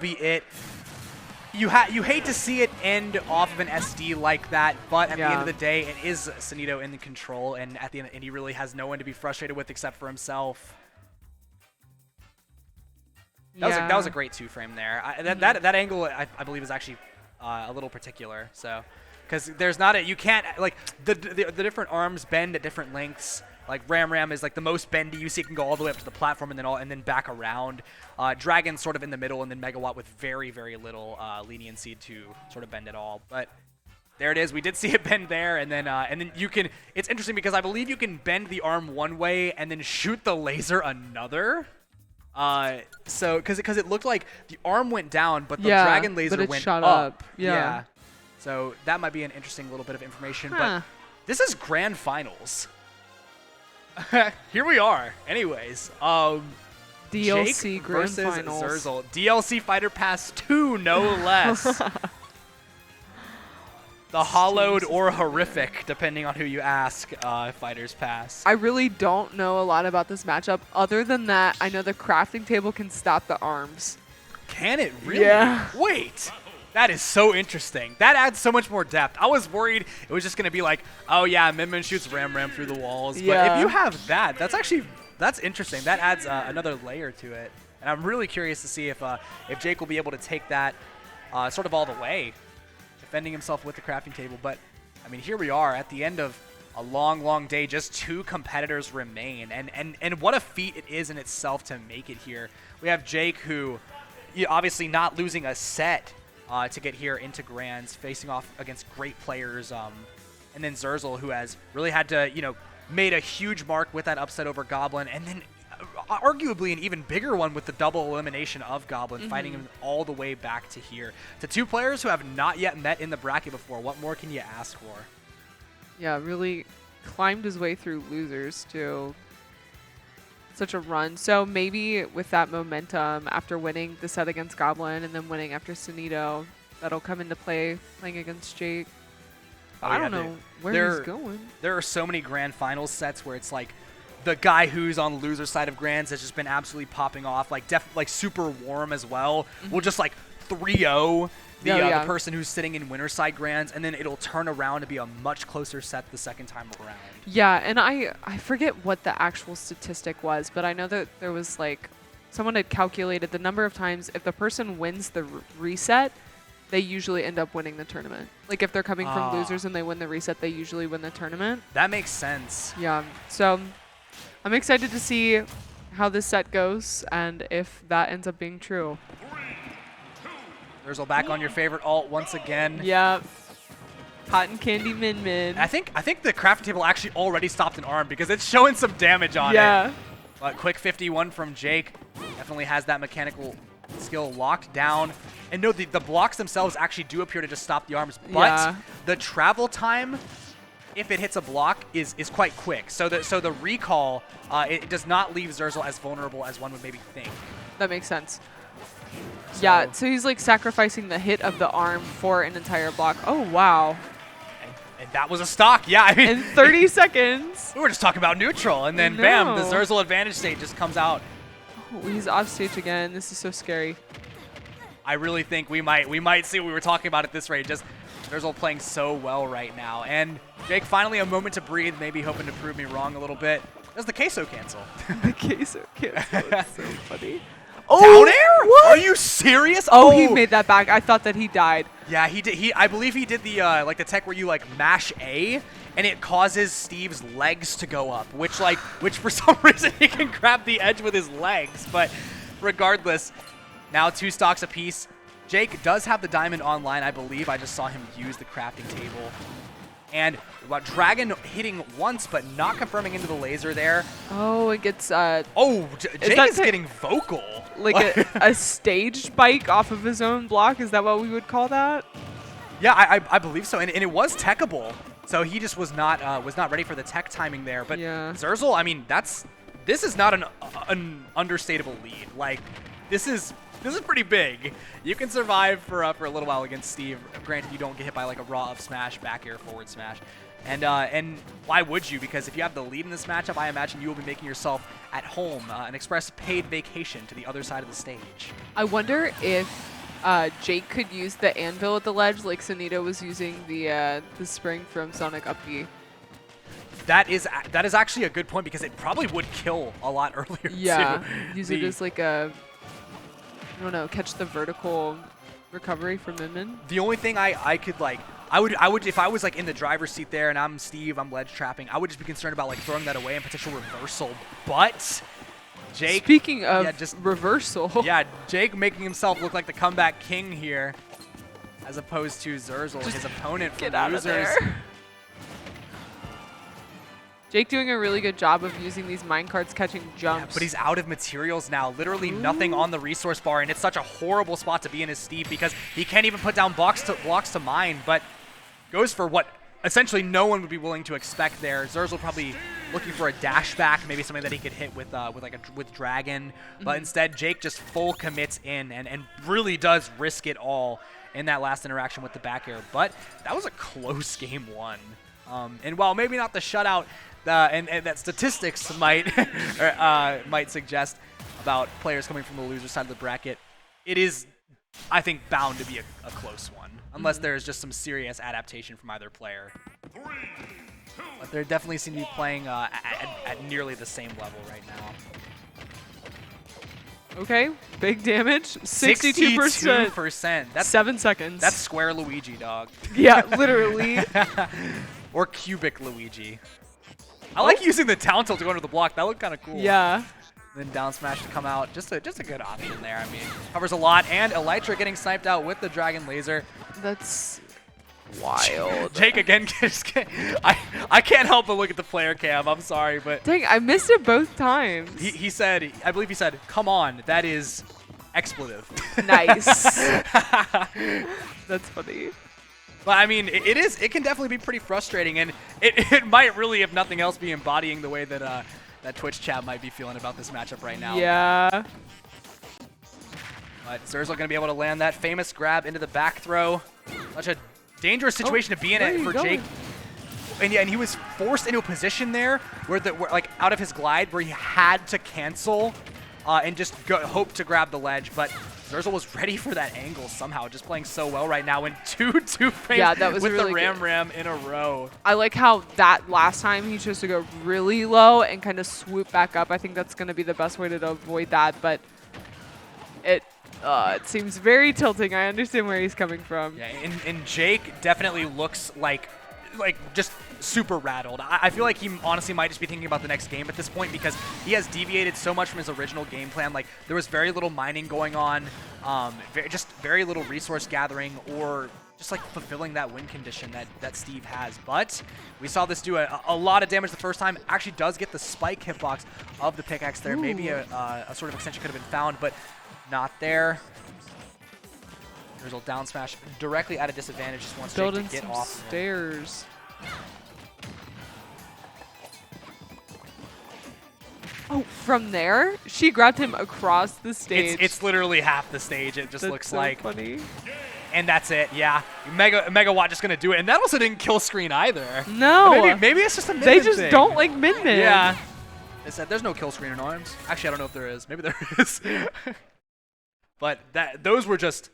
be it. You hate to see it end off of an SD like that, but at the end of the day, it is Sunito in the control, and at the end, and he really has no one to be frustrated with except for himself. That was a great 2-frame there. That angle I believe is actually a little particular. So, because there's not you can't like the different arms bend at different lengths. Like Ram is like the most bendy you see, it can go all the way up to the platform and then back around. Dragon's sort of in the middle, and then Megawatt with very little leniency to sort of bend at all. But there it is. We did see it bend there, and then you can. It's interesting because I believe you can bend the arm one way and then shoot the laser another. So because it looked like the arm went down, but the dragon laser went shot up. Yeah. So that might be an interesting little bit of information. But this is grand finals. Here we are. Anyways, DLC Jake Grand versus Finals. Xerzal. DLC Fighter Pass 2, no less. The hollowed or horrific, depending on who you ask, Fighters Pass. I really don't know a lot about this matchup. Other than that, I know the crafting table can stop the arms. Can it really? Yeah. Wait. That is so interesting. That adds so much more depth. I was worried it was just going to be like, oh yeah, Min shoots Ram through the walls. But if you have that, that's interesting. That adds another layer to it. And I'm really curious to see if Jake will be able to take that sort of all the way, defending himself with the crafting table. But, I mean, here we are at the end of a long day. Just 2 competitors remain. And what a feat it is in itself to make it here. We have Jake, who obviously not losing a set to get here into Grands, facing off against great players. And then Xerzal, who has really had to, made a huge mark with that upset over Goblin. And then arguably an even bigger one with the double elimination of Goblin, fighting him all the way back to here. To 2 players who have not yet met in the bracket before. What more can you ask for? Yeah, really climbed his way through losers to such a run. So maybe with that momentum after winning the set against Goblin and then winning after Sunito, that'll come into play playing against Jake. I don't know where he's going. There are so many grand finals sets where it's like the guy who's on the loser side of Grands has just been absolutely popping off, like super warm as well. We'll just like 3-0 the person who's sitting in winner side Grands, and then it'll turn around to be a much closer set the second time around. Yeah, and I forget what the actual statistic was, but I know that there was like someone had calculated the number of times if the person wins the reset, they usually end up winning the tournament. Like if they're coming from losers and they win the reset, they usually win the tournament. That makes sense. Yeah, so I'm excited to see how this set goes and if that ends up being true. Xerzal back on your favorite alt once again. Yeah. Cotton Candy Min. I think the crafting table actually already stopped an arm because it's showing some damage on it. But quick 51 from Jake. Definitely has that mechanical skill locked down. And no, the blocks themselves actually do appear to just stop the arms. But the travel time, if it hits a block, is quite quick. So the recall, it does not leave Xerzal as vulnerable as one would maybe think. That makes sense. Yeah, so he's like sacrificing the hit of the arm for an entire block. Oh, wow. And that was a stock, yeah. I mean, in 30 seconds. We were just talking about neutral, and then bam, the Xerzal advantage state just comes out. Oh, he's off stage again. This is so scary. I really think we might see what we were talking about at this rate. Just Xerzal playing so well right now. And Jake finally a moment to breathe, maybe hoping to prove me wrong a little bit. Does the queso cancel? The queso cancel. It's so funny. Oh, down air? What? Are you serious? Oh, he made that back. I thought that he died. Yeah, he did. I believe he did the like the tech where you like mash A, and it causes Steve's legs to go up, which for some reason he can grab the edge with his legs. But regardless, now 2 stocks apiece. Jake does have the diamond online, I believe. I just saw him use the crafting table. And Dragon hitting once, but not confirming into the laser there. Oh, it gets... Jake is getting vocal. Like a staged bike off of his own block? Is that what we would call that? Yeah, I believe so. And it was techable. So he just was not ready for the tech timing there. But Xerzal, I mean, this is not an understatable lead. Like, this is pretty big. You can survive for a little while against Steve. Granted, you don't get hit by like a raw up smash, back air, forward smash. And why would you? Because if you have the lead in this matchup, I imagine you will be making yourself at home an express paid vacation to the other side of the stage. I wonder if Jake could use the anvil at the ledge like Sunita was using the spring from Sonic Up B. That is actually a good point because it probably would kill a lot earlier Yeah, too. use it as like a, I don't know, catch the vertical recovery from Min. The only thing I could like, I would if I was like in the driver's seat there and I'm Steve, I'm ledge trapping, I would just be concerned about like throwing that away and potential reversal. But Jake, speaking of just reversal, yeah, Jake making himself look like the comeback king here, as opposed to Xerzal, his opponent from get out losers. of there. Jake doing a really good job of using these minecarts, catching jumps. Yeah, but he's out of materials now. Literally nothing on the resource bar, and it's such a horrible spot to be in as Steve because he can't even put down blocks to mine, but goes for what essentially no one would be willing to expect there. Xerzal probably looking for a dash back, maybe something that he could hit with Dragon, but instead Jake just full commits in and really does risk it all in that last interaction with the back air. But that was a close game one. And while maybe not the shutout, and that statistics might might suggest about players coming from the loser side of the bracket, it is, I think, bound to be a close one, unless there's just some serious adaptation from either player. But they definitely seem to be playing at nearly the same level right now. Okay, big damage, 62%. That's 7 seconds. That's square Luigi, dog. Yeah, literally. Or cubic Luigi. I like using the down tilt to go into the block. That looked kind of cool. Yeah. Then down smash to come out. Just a good option there. I mean, covers a lot. And Elytra getting sniped out with the Dragon Laser. That's wild. Jake again. I can't help but look at the player cam. I'm sorry, but dang, I missed it both times. He said, I believe he said, "Come on, that is expletive." Nice. That's funny. But I mean, it can definitely be pretty frustrating, and it might really, if nothing else, be embodying the way that that Twitch chat might be feeling about this matchup right now. Yeah. But Xerzal going to be able to land that famous grab into the back throw. Such a dangerous situation to be in it for Jake. And yeah, and he was forced into a position there where like out of his glide where he had to cancel and just hope to grab the ledge, but Xerzal was ready for that angle somehow, just playing so well right now in two frames that was with really the Ram in a row. I like how that last time he chose to go really low and kind of swoop back up. I think that's going to be the best way to avoid that, but it seems very tilting. I understand where he's coming from. Yeah, and Jake definitely looks like just super rattled. I feel like he honestly might just be thinking about the next game at this point because he has deviated so much from his original game plan. Like, there was very little mining going on, just very little resource gathering or just like fulfilling that win condition that Steve has. But we saw this do a lot of damage the first time. Actually does get the spike hitbox of the pickaxe there. Ooh. Maybe a sort of extension could have been found, but not there. Xerzal down smash directly at a disadvantage. Just wants Jake to get off stairs. Oh, from there? She grabbed him across the stage. It's literally half the stage, it just looks so like. Funny. And that's it, yeah. Megawatt just going to do it. And that also didn't kill screen either. No. Maybe it's just a Min They just thing. don't like Min. Yeah. They said there's no kill screen in ARMS. Actually, I don't know if there is. Maybe there is. But those were just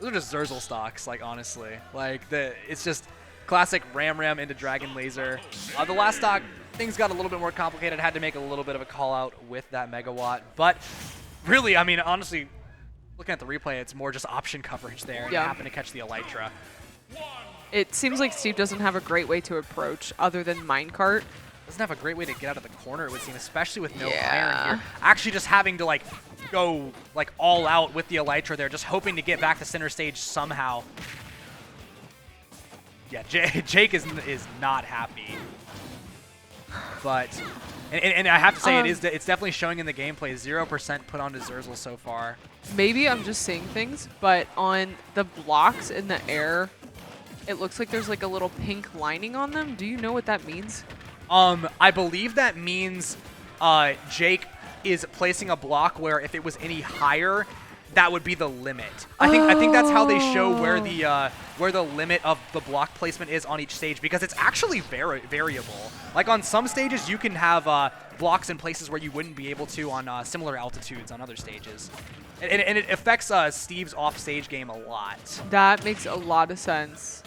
Xerzal stocks, like, honestly. Like, it's just classic Ram into Dragon Laser. The last stock, things got a little bit more complicated. Had to make a little bit of a call out with that Megawatt. But really, I mean, honestly, looking at the replay, it's more just option coverage there. And happened to catch the Elytra. It seems like Steve doesn't have a great way to approach other than minecart. Doesn't have a great way to get out of the corner, it would seem, especially with no player in here. Actually just having to like go like all out with the Elytra there, just hoping to get back to center stage somehow. Yeah, Jake is not happy. But and I have to say it's definitely showing in the gameplay. 0% put onto Xerzal so far. Maybe I'm just seeing things, but on the blocks in the air, it looks like there's like a little pink lining on them. Do you know what that means? I believe that means Jake is placing a block where if it was any higher, that would be the limit. I think that's how they show where the limit of the block placement is on each stage, because it's actually variable. Like on some stages, you can have blocks in places where you wouldn't be able to on similar altitudes on other stages. And it affects Steve's off-stage game a lot. That makes a lot of sense.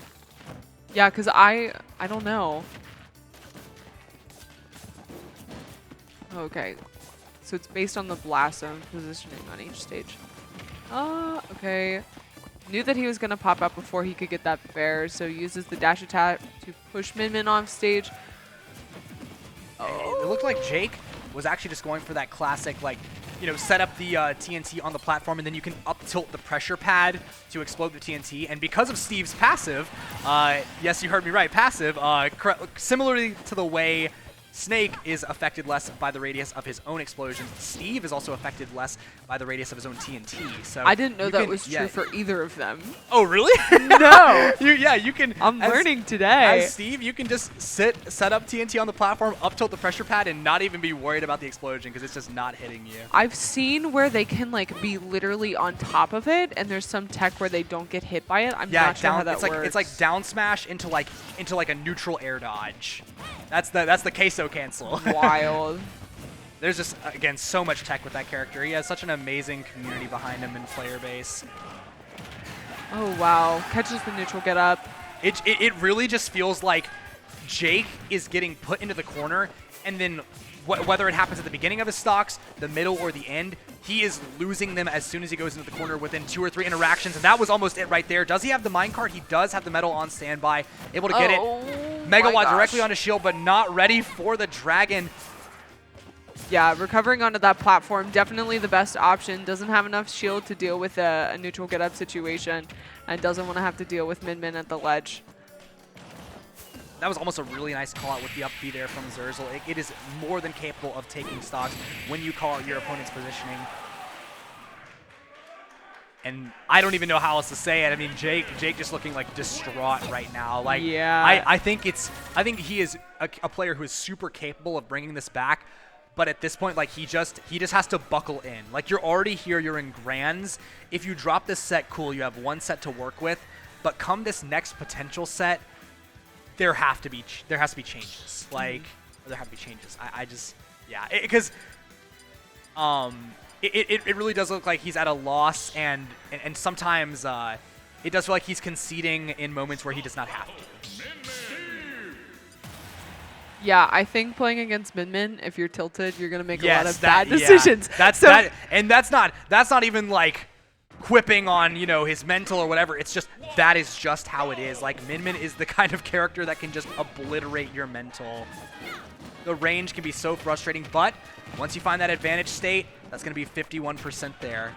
Yeah, because I don't know. Okay. So it's based on the blast zone positioning on each stage. Okay. Knew that he was going to pop up before he could get that fair, so uses the dash attack to push Min off stage. It looked like Jake was actually just going for that classic, like, you know, set up the TNT on the platform, and then you can up-tilt the pressure pad to explode the TNT. And because of Steve's passive, yes, you heard me right, passive, similarly to the way Snake is affected less by the radius of his own explosions, Steve is also affected less by the radius of his own TNT. So I didn't know that was true for either of them. Oh, really? No. You can. I'm learning today. As Steve, you can just set up TNT on the platform, up tilt the pressure pad, and not even be worried about the explosion because it's just not hitting you. I've seen where they can like be literally on top of it, and there's some tech where they don't get hit by it. I'm not sure how that works. It's like down smash into like a neutral air dodge. That's the queso cancel. Wild. There's just, again, so much tech with that character. He has such an amazing community behind him and player base. Oh, wow. Catches the neutral get up. It really just feels like Jake is getting put into the corner, and then whether it happens at the beginning of his stocks, the middle, or the end, he is losing them as soon as he goes into the corner within 2 or 3 interactions, and that was almost it right there. Does he have the minecart? He does have the metal on standby, able to get it. Megawatt directly onto shield, but not ready for the dragon. Yeah, recovering onto that platform, definitely the best option. Doesn't have enough shield to deal with a neutral get-up situation, and doesn't want to have to deal with Min at the ledge. That was almost a really nice call out with the up B there from Xerzal. It is more than capable of taking stocks when you call out your opponent's positioning. And I don't even know how else to say it. I mean, Jake just looking like distraught right now. Like, yeah. I think he is a player who is super capable of bringing this back. But at this point, like, he just has to buckle in. Like, you're already here, you're in grands. If you drop this set, cool, you have one set to work with. But come this next potential set, there has to be changes. Like, there have to be changes. Because it really does look like he's at a loss, and sometimes it does feel like he's conceding in moments where he does not have to. Yeah, I think playing against Min, if you're tilted, you're gonna make a lot of bad decisions. Yeah. That's not even like quipping on, you know, his mental or whatever. It's just that is just how it is. Like, Min is the kind of character that can just obliterate your mental. The range can be so frustrating, but once you find that advantage state, that's gonna be 51% there.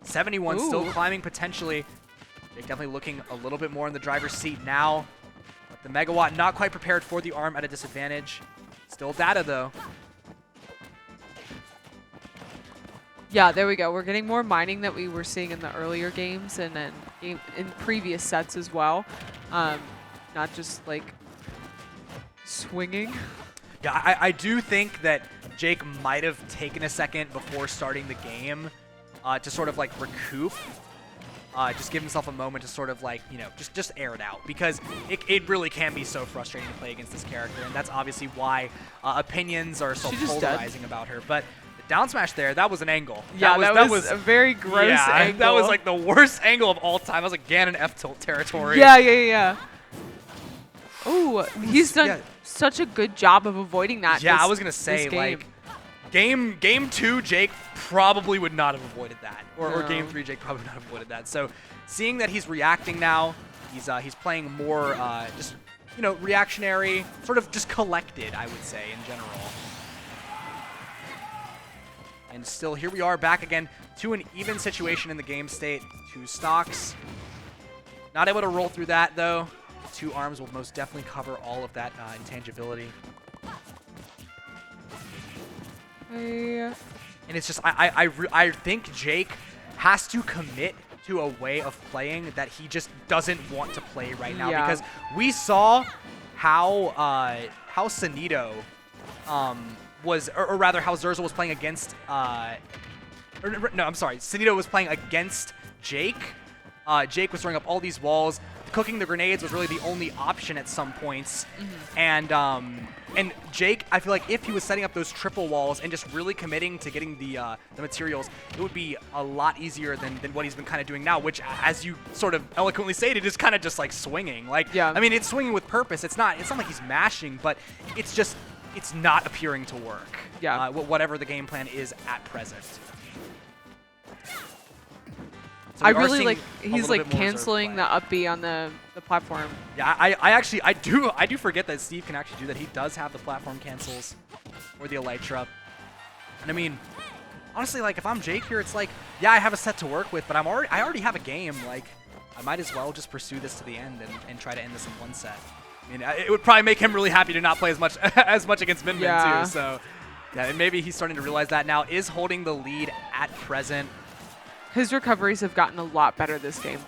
71 still climbing potentially. They're definitely looking a little bit more in the driver's seat now. The Megawatt not quite prepared for the arm at a disadvantage. Still data, though. Yeah, there we go. We're getting more mining that we were seeing in the earlier games and then in previous sets as well. Not just, like, swinging. Yeah, I do think that Jake might have taken a second before starting the game to sort of, like, recoup. Just give himself a moment to sort of, like, you know, just air it out, because it really can be so frustrating to play against this character, and that's obviously why opinions are so polarizing about her. But the down smash there, that was an angle. Yeah, that was a very gross angle. That was like the worst angle of all time. That was like Ganon F-tilt territory. Yeah. Oh, he's done such a good job of avoiding that. Yeah, I was gonna say, like, Game 2, Jake probably would not have avoided that. Or Game 3, Jake probably would not have avoided that. So seeing that he's reacting now, he's playing more just, you know, reactionary, sort of just collected, I would say, in general. And still, here we are back again to an even situation in the game state. 2 stocks. Not able to roll through that, though. 2 arms will most definitely cover all of that intangibility. And it's just, I think Jake has to commit to a way of playing that he just doesn't want to play right now, because we saw how Sanito was, or rather how Xerzal was playing against, or No, I'm sorry. Sunito was playing against Jake. Jake was throwing up all these walls. Cooking the grenades was really the only option at some points. And Jake, I feel like if he was setting up those triple walls and just really committing to getting the materials, it would be a lot easier than what he's been kind of doing now, which, as you sort of eloquently stated, is kind of just like swinging. Like, yeah. I mean, it's swinging with purpose. It's not like he's mashing, but it's not appearing to work. Yeah. Whatever the game plan is at present. So I really like he's like canceling the up B on the platform. Yeah, I do forget that Steve can actually do that. He does have the platform cancels or the Elytra. And I mean, honestly, like if I'm Jake here, it's like, yeah, I have a set to work with, but I already have a game. Like I might as well just pursue this to the end and try to end this in one set. I mean, it would probably make him really happy to not play as much against Min Min too. So yeah, and maybe he's starting to realize that now. Is holding the lead at present. His recoveries have gotten a lot better this game.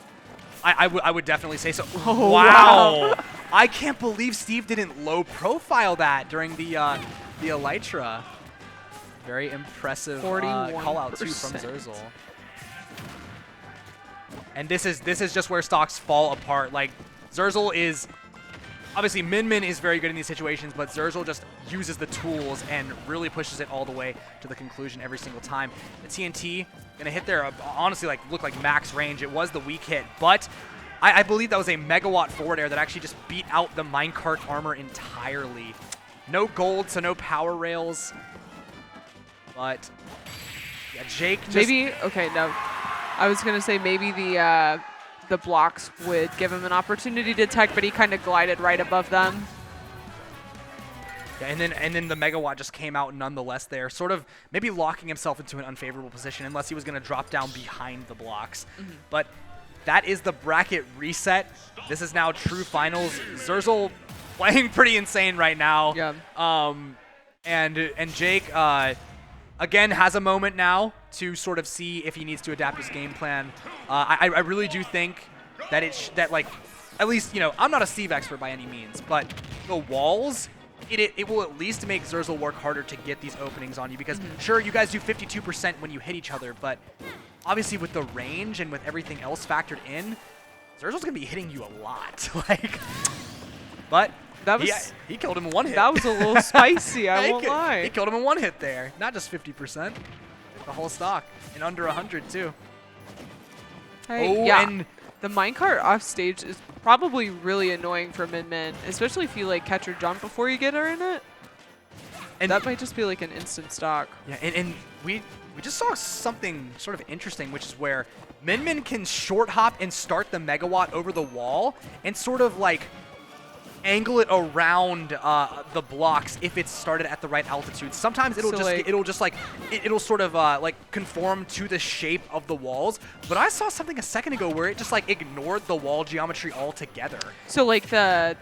I would definitely say so. Oh, wow. I can't believe Steve didn't low profile that during the Elytra. Very impressive call out too from Xerzal. And this is just where stocks fall apart. Like Xerzal is obviously Min Min is very good in these situations, but Xerzal just uses the tools and really pushes it all the way to the conclusion every single time. The TNT gonna hit there, honestly, like look like max range. It was the weak hit, but I believe that was a megawatt forward air that actually just beat out the minecart armor entirely. No gold, so no power rails. But yeah, Jake just maybe okay. No, I was gonna say maybe the blocks would give him an opportunity to tech, but he kind of glided right above them. Yeah, and then the megawatt just came out nonetheless there, sort of maybe locking himself into an unfavorable position unless he was going to drop down behind the blocks. But that is the bracket reset. This is now true finals. Xerzal playing pretty insane right now. Yeah. And Jake again has a moment now to sort of see if he needs to adapt his game plan. I really do think that that like at least, you know, I'm not a Steve expert by any means, but the walls, it will at least make Xerzal work harder to get these openings on you because sure, you guys do 52% when you hit each other, but obviously with the range and with everything else factored in, Xerzal's gonna be hitting you a lot. Like, but that was he killed him in one hit. That was a little spicy, I won't lie. He killed him in one hit there, not just 50%. The whole stock in under 100 too. Hey, yeah. And the minecart off stage is probably really annoying for Min Min, especially if you like catch or jump before you get her in it. And that might just be like an instant stock. Yeah, and we just saw something sort of interesting, which is where Min Min can short hop and start the megawatt over the wall and sort of like angle it around the blocks if it's started at the right altitude. Sometimes it'll it'll sort of like conform to the shape of the walls. But I saw something a second ago where it just like ignored the wall geometry altogether. So like the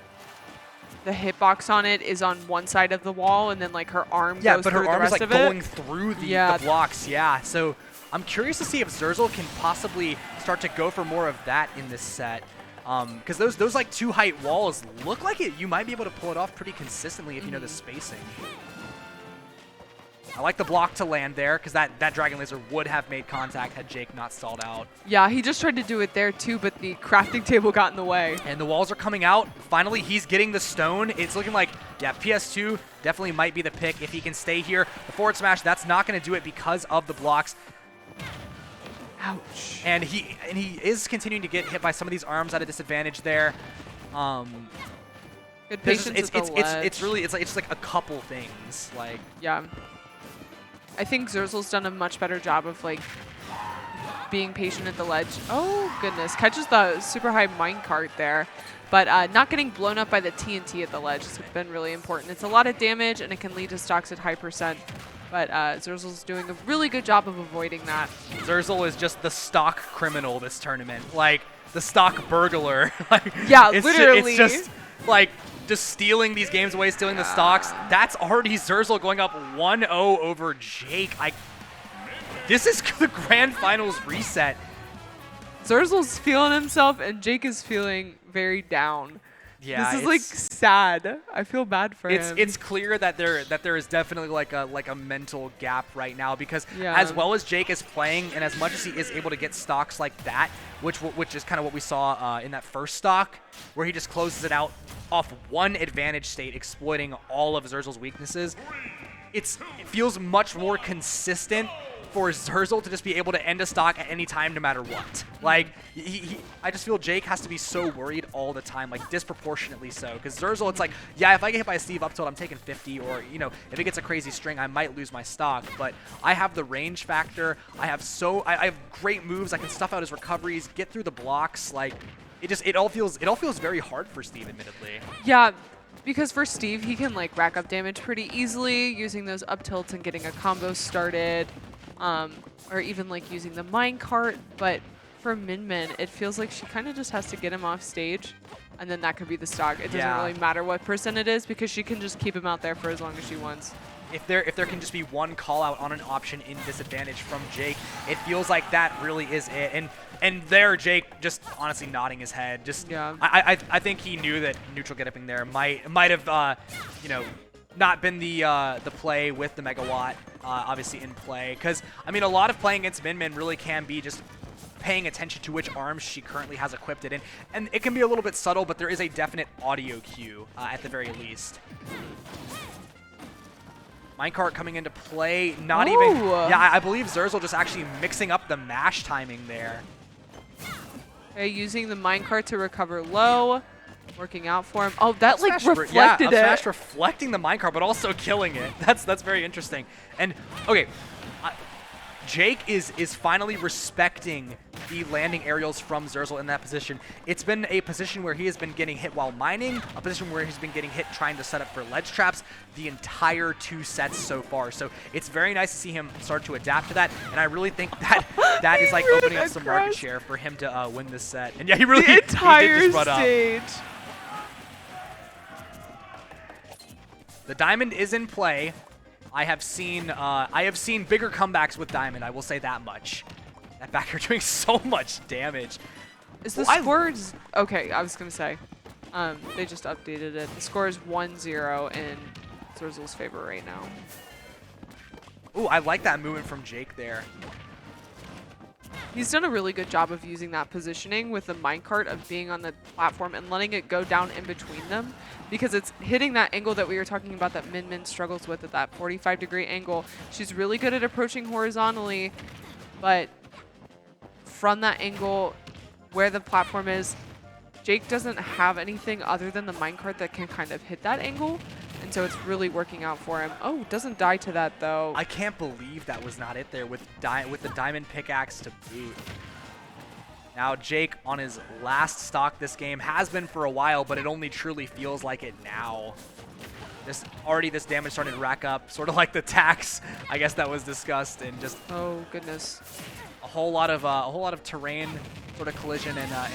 hitbox on it is on one side of the wall, and then like her arm goes but through her arm the rest is like of going it. through the blocks. Yeah, so I'm curious to see if Xerzal can possibly start to go for more of that in this set. Because those like two height walls look like you might be able to pull it off pretty consistently if you know the spacing. I like the block to land there because that Dragon Laser would have made contact had Jake not stalled out. Yeah, he just tried to do it there too, but the crafting table got in the way. And the walls are coming out. Finally, he's getting the stone. It's looking like, yeah, PS2 definitely might be the pick if he can stay here. The forward smash, that's not going to do it because of the blocks. Ouch. And he is continuing to get hit by some of these arms at a disadvantage there. Good patience at the ledge. It's really it's like a couple things. Like, yeah. I think Xerzal's done a much better job of like being patient at the ledge. Oh goodness, catches the super high minecart there, but not getting blown up by the TNT at the ledge has been really important. It's a lot of damage and it can lead to stocks at high percent. But Xerzal's doing a really good job of avoiding that. Xerzal is just the stock criminal this tournament, like the stock burglar. Like, yeah, literally. It's just like just stealing these games away, stealing the stocks. That's already Xerzal going up 1-0 over Jake. This is the grand finals reset. Xerzal's feeling himself, and Jake is feeling very down. Yeah, this is like sad. I feel bad for him. It's clear that there is definitely like a mental gap right now, because as well as Jake is playing and as much as he is able to get stocks like that, which is kind of what we saw in that first stock, where he just closes it out off one advantage state, exploiting all of Xerzal's weaknesses. It feels much more consistent for Xerzal to just be able to end a stock at any time, no matter what. Like, I just feel Jake has to be so worried all the time, like disproportionately so. Because Xerzal, it's like, yeah, if I get hit by a Steve up tilt, I'm taking 50, or if it gets a crazy string, I might lose my stock. But I have the range factor. I have great moves. I can stuff out his recoveries, get through the blocks. Like, it all feels very hard for Steve, admittedly. Yeah. Because for Steve, he can like rack up damage pretty easily using those up tilts and getting a combo started. Or even like using the minecart, but for Min Min, it feels like she kind of just has to get him off stage, and then that could be the stock. It doesn't really matter what percent it is, because she can just keep him out there for as long as she wants. If there can just be one call out on an option in disadvantage from Jake, it feels like that really is it. And there, Jake just honestly nodding his head. Just I think he knew that neutral get upping there might have not been the play with the megawatt, obviously in play. Because, I mean, a lot of playing against Min Min really can be just paying attention to which arms she currently has equipped it in. And it can be a little bit subtle, but there is a definite audio cue at the very least. Minecart coming into play, not even... Yeah, I believe Xerzal just actually mixing up the mash timing there. Okay, using the minecart to recover low. Working out for him. Oh, that like reflected it. Smash reflecting the minecart, but also killing it. That's very interesting. And okay, Jake is finally respecting the landing aerials from Xerzal in that position. It's been a position where he has been getting hit while mining, a position where he's been getting hit trying to set up for ledge traps the entire 2 sets so far. So it's very nice to see him start to adapt to that, and I really think that is like opening up some market share for him to win this set. And yeah, he really the entire he did just run stage. Up. The Diamond is in play. I have seen bigger comebacks with Diamond, I will say that much. That back air doing so much damage. Is the score... Okay, I was going to say. They just updated it. The score is 1-0 in Xerzal's favor right now. Ooh, I like that movement from Jake there. He's done a really good job of using that positioning with the minecart, of being on the platform and letting it go down in between them, because it's hitting that angle that we were talking about that Min Min struggles with, at that 45-degree angle. She's really good at approaching horizontally, but from that angle where the platform is, Jake doesn't have anything other than the minecart that can kind of hit that angle. And so it's really working out for him. Oh, doesn't die to that, though. I can't believe that was not it there with the diamond pickaxe to boot. Now, Jake on his last stock this game, has been for a while, but it only truly feels like it now. This damage starting to rack up, sort of like the tax, I guess, that was discussed, and just... Oh, goodness. A whole lot of terrain sort of collision and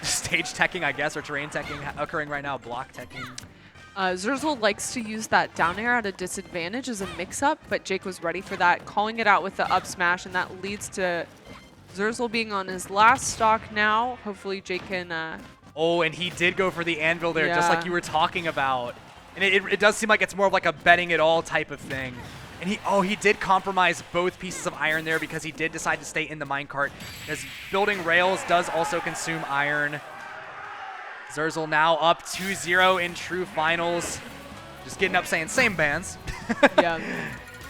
stage teching, I guess, or terrain teching occurring right now, block teching. Xerzal likes to use that down air at a disadvantage as a mix-up, but Jake was ready for that, calling it out with the up smash, and that leads to Xerzal being on his last stock now. Hopefully Jake can... Oh, and he did go for the anvil there, just like you were talking about. And it does seem like it's more of like a betting it all type of thing. And he did compromise both pieces of iron there, because he did decide to stay in the minecart, because building rails does also consume iron. Xerzal now up 2-0 in true finals. Just getting up saying, same bands. Yeah.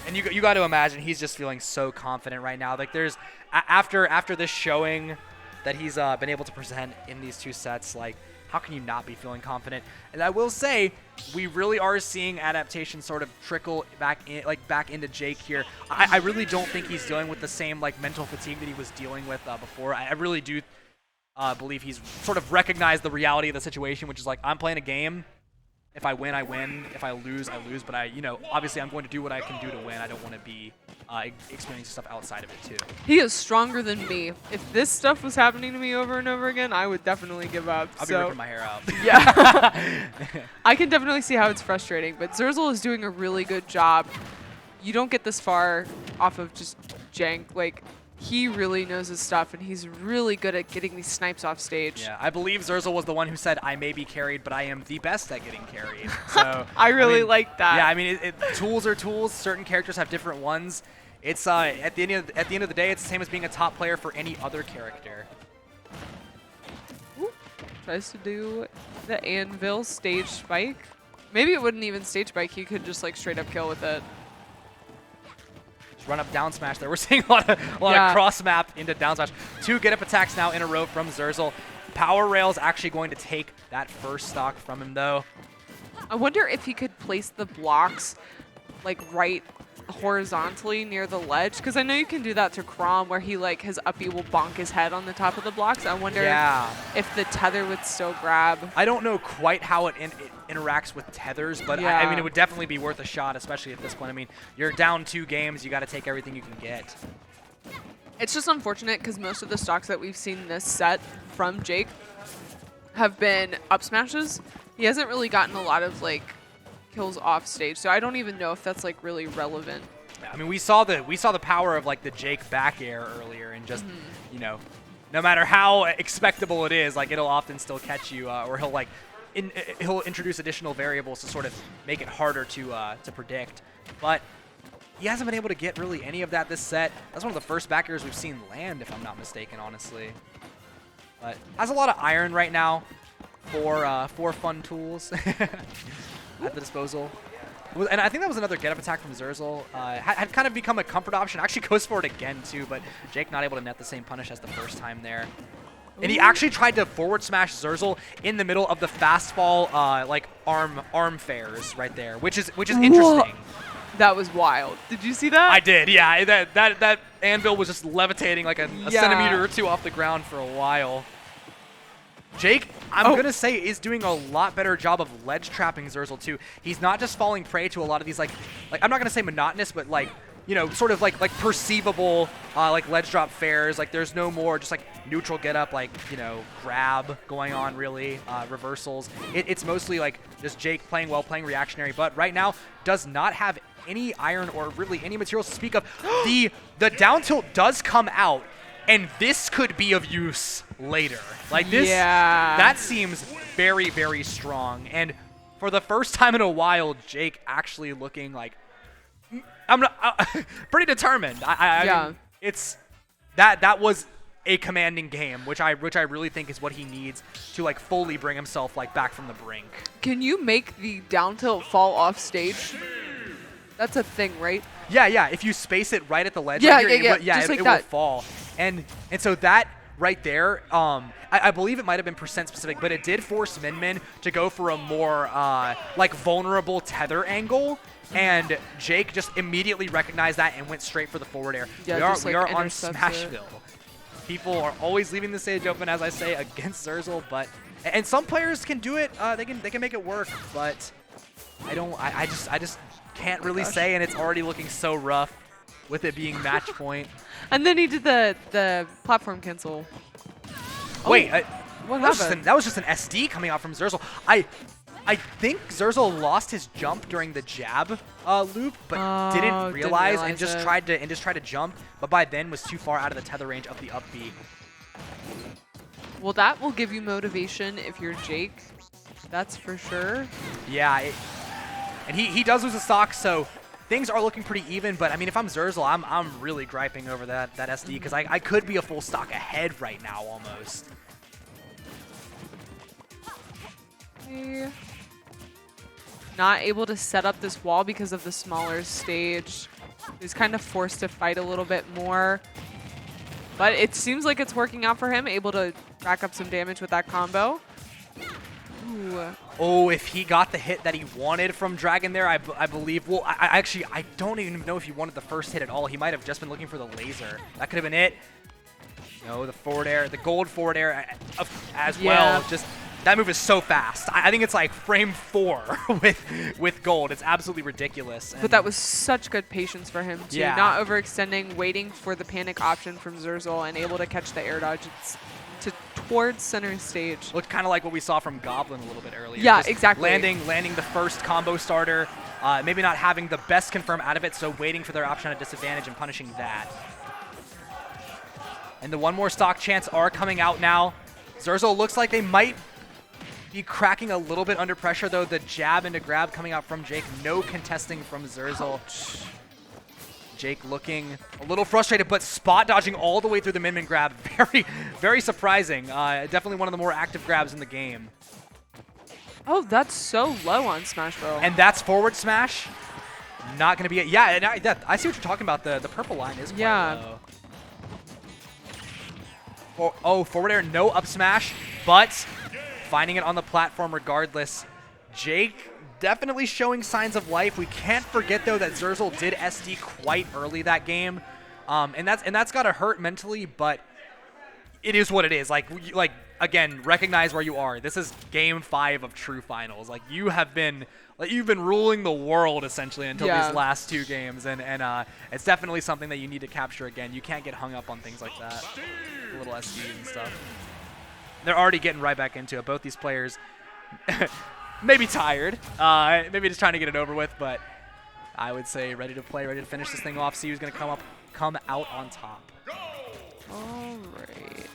And you got to imagine he's just feeling so confident right now. Like, there's, after this showing that he's been able to present in these 2 sets, like, how can you not be feeling confident? And I will say, we really are seeing adaptation sort of trickle back into Jake here. I really don't think he's dealing with the same like mental fatigue that he was dealing with before. I really do believe he's sort of recognized the reality of the situation, which is like, I'm playing a game. If I win, I win. If I lose, I lose. But obviously I'm going to do what I can do to win. I don't want to be experiencing stuff outside of it too. He is stronger than me. If this stuff was happening to me over and over again, I would definitely give up. I'll be ripping my hair out. Yeah. I can definitely see how it's frustrating, but Xerzal is doing a really good job. You don't get this far off of just jank. Like, he really knows his stuff, and he's really good at getting these snipes off stage. Yeah, I believe Xerzal was the one who said, I may be carried, but I am the best at getting carried. So I really like that. Yeah, I mean, tools are tools. Certain characters have different ones. It's at the end of the day, it's the same as being a top player for any other character. Ooh, tries to do the anvil stage spike. Maybe it wouldn't even stage spike. He could just like straight up kill with it. Just run up down smash there. We're seeing a lot of cross map into down smash. 2 get up attacks now in a row from Xerzal. Power Rail's actually going to take that first stock from him though. I wonder if he could place the blocks like right horizontally near the ledge, because I know you can do that to Chrom where he like his uppy will bonk his head on the top of the blocks. I wonder if the tether would still grab. I don't know quite how it interacts with tethers, but I mean it would definitely be worth a shot, especially at this point. I mean, you're down 2 games, you got to take everything you can get. It's just unfortunate because most of the stocks that we've seen this set from Jake have been up smashes. He hasn't really gotten a lot of like kills off stage, so I don't even know if that's like really relevant. I mean, we saw the power of like the Jake back air earlier, and just you know, no matter how expectable it is, like it'll often still catch you, or he'll like he'll introduce additional variables to sort of make it harder to predict. But he hasn't been able to get really any of that this set. That's one of the first back airs we've seen land, if I'm not mistaken, honestly. But has a lot of iron right now for fun tools at the disposal. And I think that was another get-up attack from Xerzal. Had kind of become a comfort option. Actually goes for it again, too, but Jake not able to net the same punish as the first time there. And he actually tried to forward smash Xerzal in the middle of the fast fall like arm fairs right there, which is interesting. That was wild. Did you see that? I did, yeah. That anvil was just levitating like a centimeter or 2 off the ground for a while. Jake, I'm going to say, is doing a lot better job of ledge trapping Xerzal, too. He's not just falling prey to a lot of these, like I'm not going to say monotonous, but, like, you know, sort of, like perceivable, like, ledge drop fairs. Like, there's no more just, like, neutral get-up, like, you know, grab going on, really, reversals. It's mostly, like, just Jake playing well, playing reactionary, but right now does not have any iron or really any materials to speak of. The down tilt does come out, and this could be of use later. Like this, that seems very, very strong. And for the first time in a while, Jake actually looking like pretty determined. I mean, it's that was a commanding game, which I really think is what he needs to like fully bring himself like back from the brink. Can you make the down tilt fall off stage? That's a thing, right? Yeah. If you space it right at the ledge, it will fall. And so that right there, I believe it might have been percent specific, but it did force Min to go for a more like vulnerable tether angle. And Jake just immediately recognized that and went straight for the forward air. Yeah, we are on Smashville. People are always leaving the stage open, as I say, against Xerzal, but and some players can do it. They can make it work, but I just can't really say, and it's already looking so rough with it being match point. And then he did the platform cancel. Wait, what happened? That was just an SD coming out from Xerzal. I think Xerzal lost his jump during the jab loop, but didn't realize and just tried to jump, but by then was too far out of the tether range of the up B. Well, that will give you motivation if you're Jake. That's for sure. Yeah, and he does lose a stock, so things are looking pretty even. But I mean, if I'm Xerzal, I'm really griping over that SD because I could be a full stock ahead right now almost. Okay. Not able to set up this wall because of the smaller stage. He's kind of forced to fight a little bit more. But it seems like it's working out for him, able to rack up some damage with that combo. Ooh. Oh, if he got the hit that he wanted from Dragon there, I believe. Well, I don't even know if he wanted the first hit at all. He might have just been looking for the laser. That could have been it. No, the forward air, the gold forward air as well. Just that move is so fast. I think it's like frame 4 with gold. It's absolutely ridiculous. But that was such good patience for him too. Yeah. Not overextending, waiting for the panic option from Xerzal, and able to catch the air dodge towards center stage. Looked kind of like what we saw from Goblin a little bit earlier. Yeah, just exactly. Landing the first combo starter, maybe not having the best confirm out of it, so waiting for their option at disadvantage and punishing that. And the one more stock chants are coming out now. Xerzal looks like they might be cracking a little bit under pressure, though. The jab into grab coming out from Jake. No contesting from Xerzal. Ouch. Jake looking a little frustrated, but spot dodging all the way through the min-min grab. Very, very surprising. Definitely one of the more active grabs in the game. Oh, that's so low on Smash Bros. And that's forward smash. Not going to be it. Yeah, and I see what you're talking about. The purple line is quite low. Oh, forward air, no up smash, but finding it on the platform regardless. Jake definitely showing signs of life. We can't forget, though, that Xerzal did SD quite early that game. And that's got to hurt mentally, but it is what it is. Like again, recognize where you are. This is game 5 of true finals. Like you've been ruling the world essentially until these last 2 games, and it's definitely something that you need to capture again. You can't get hung up on things like that, little SD and stuff. They're already getting right back into it. Both these players maybe tired, maybe just trying to get it over with, but I would say ready to play, ready to finish this thing off. See who's gonna come out on top. All right.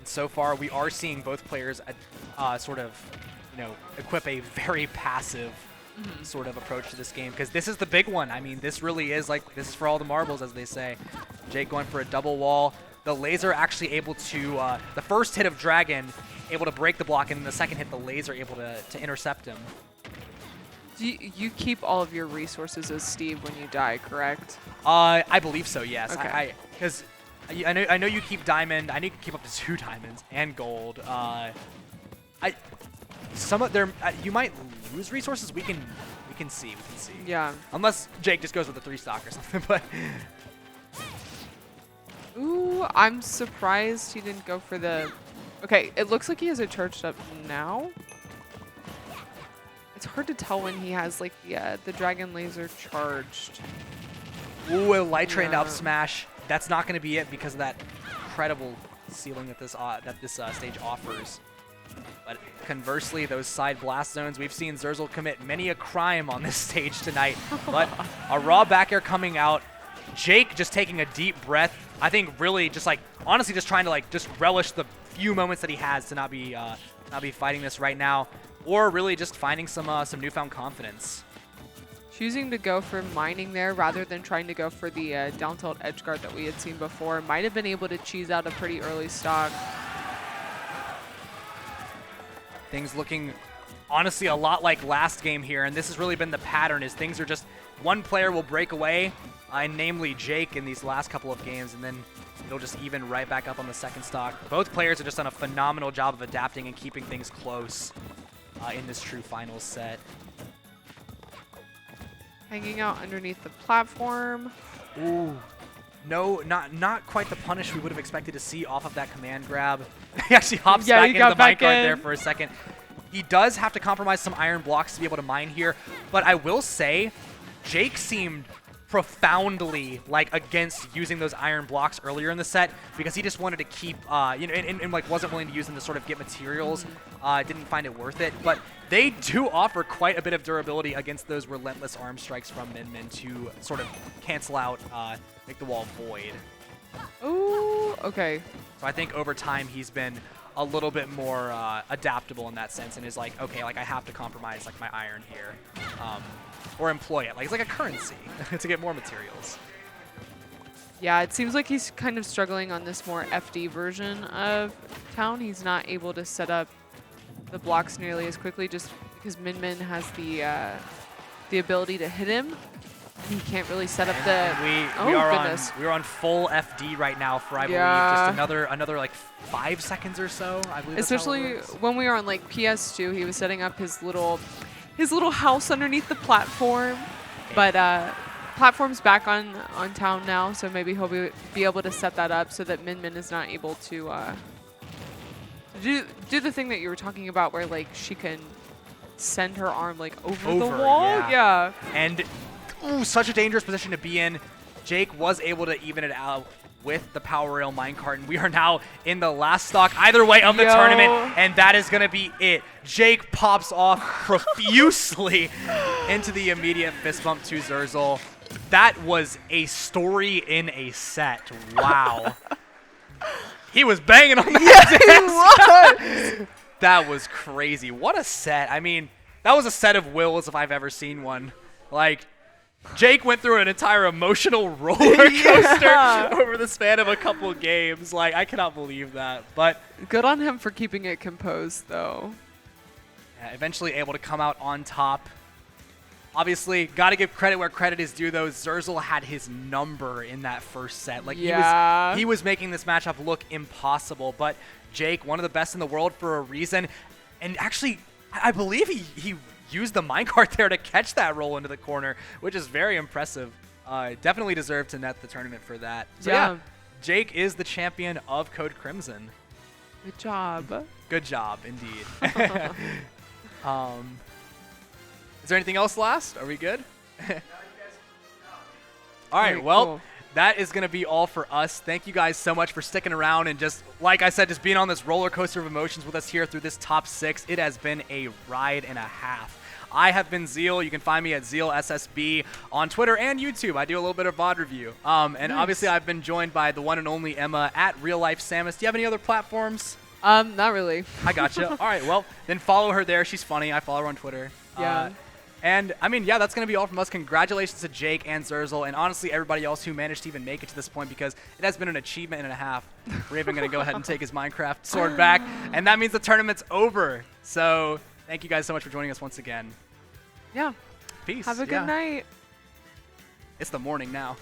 So far, we are seeing both players sort of, equip a very passive sort of approach to this game, because this is the big one. I mean, this really is like, this is for all the marbles, as they say. Jake going for a double wall. The laser actually able to, the first hit of Dragon, able to break the block, and the second hit, the laser able to intercept him. You keep all of your resources as Steve when you die, correct? I believe so, yes. Okay. Because I know you keep diamond. I need to keep up to 2 diamonds and gold. Some of them you might lose resources. We can see. Yeah. Unless Jake just goes with a 3 stock or something. But ooh, I'm surprised he didn't go for the. Okay, it looks like he has it charged up now. It's hard to tell when he has like the dragon laser charged. Ooh, a light train up smash. That's not going to be it because of that incredible ceiling that this stage offers. But conversely, those side blast zones, we've seen Xerzal commit many a crime on this stage tonight. But a raw back air coming out. Jake just taking a deep breath. I think really just honestly just trying to just relish the few moments that he has to not be fighting this right now, or really just finding some newfound confidence. Choosing to go for mining there rather than trying to go for the down tilt edge guard that we had seen before might have been able to cheese out a pretty early stock. Things looking honestly a lot like last game here, and this has really been the pattern, is things are just one player will break away, and namely Jake in these last couple of games, and then it'll just even right back up on the second stock. Both players have just done a phenomenal job of adapting and keeping things close in this true finals set. Hanging out underneath the platform. Ooh. No, not quite the punish we would have expected to see off of that command grab. He actually hops back into the minecart there for a second. He does have to compromise some iron blocks to be able to mine here, but I will say Jake seemed profoundly against using those iron blocks earlier in the set, because he just wanted to keep and wasn't willing to use them to sort of get materials. Didn't find it worth it, but they do offer quite a bit of durability against those relentless arm strikes from Min to sort of cancel out, make the wall void. Ooh, okay. So I think over time he's been a little bit more adaptable in that sense, and is okay, I have to compromise my iron here. Or employ it. It's like a currency to get more materials. Yeah, it seems like he's kind of struggling on this more FD version of Town. He's not able to set up the blocks nearly as quickly just because Min has the ability to hit him. He can't really set up the. We are on full FD right now for I believe just another 5 seconds or so. I believe. Especially when we were on PS2, he was setting up his little house underneath the platform, but platform's back on Town now, so maybe he'll be able to set that up so that Min is not able to do the thing that you were talking about, where she can send her arm over the wall. Yeah. And ooh, such a dangerous position to be in. Jake was able to even it out with the Power Rail minecart, and we are now in the last stock either way of the tournament, and that is going to be it. Jake pops off profusely into the immediate fist bump to Xerzal. That was a story in a set. Wow. He was banging on that. He was. That was crazy. What a set. I mean, that was a set of wills if I've ever seen one. Like, Jake went through an entire emotional roller coaster over the span of a couple games. Like, I cannot believe that. But good on him for keeping it composed, though. Yeah, eventually able to come out on top. Obviously, got to give credit where credit is due, though. Xerzal had his number in that first set. Like, he was making this matchup look impossible. But Jake, one of the best in the world for a reason. And actually, I believe he used the minecart there to catch that roll into the corner, which is very impressive. Definitely deserved to net the tournament for that. So yeah, Jake is the champion of Code Crimson. Good job. Good job, indeed. Is there anything else last? Are we good? All right, well, cool. That is going to be all for us. Thank you guys so much for sticking around and just, like I said, just being on this roller coaster of emotions with us here through this top 6. It has been a ride and a half. I have been Zeal. You can find me at ZealSSB on Twitter and YouTube. I do a little bit of VOD review. And obviously, I've been joined by the one and only Emma at Real Life Samus. Do you have any other platforms? Not really. I gotcha. All right, well, then follow her there. She's funny. I follow her on Twitter. Yeah. And, I mean, yeah, that's going to be all from us. Congratulations to Jake and Xerzal and, honestly, everybody else who managed to even make it to this point because it has been an achievement and a half. Raven going to go ahead and take his Minecraft sword back, and that means the tournament's over. So thank you guys so much for joining us once again. Yeah. Peace. Have a good night. It's the morning now.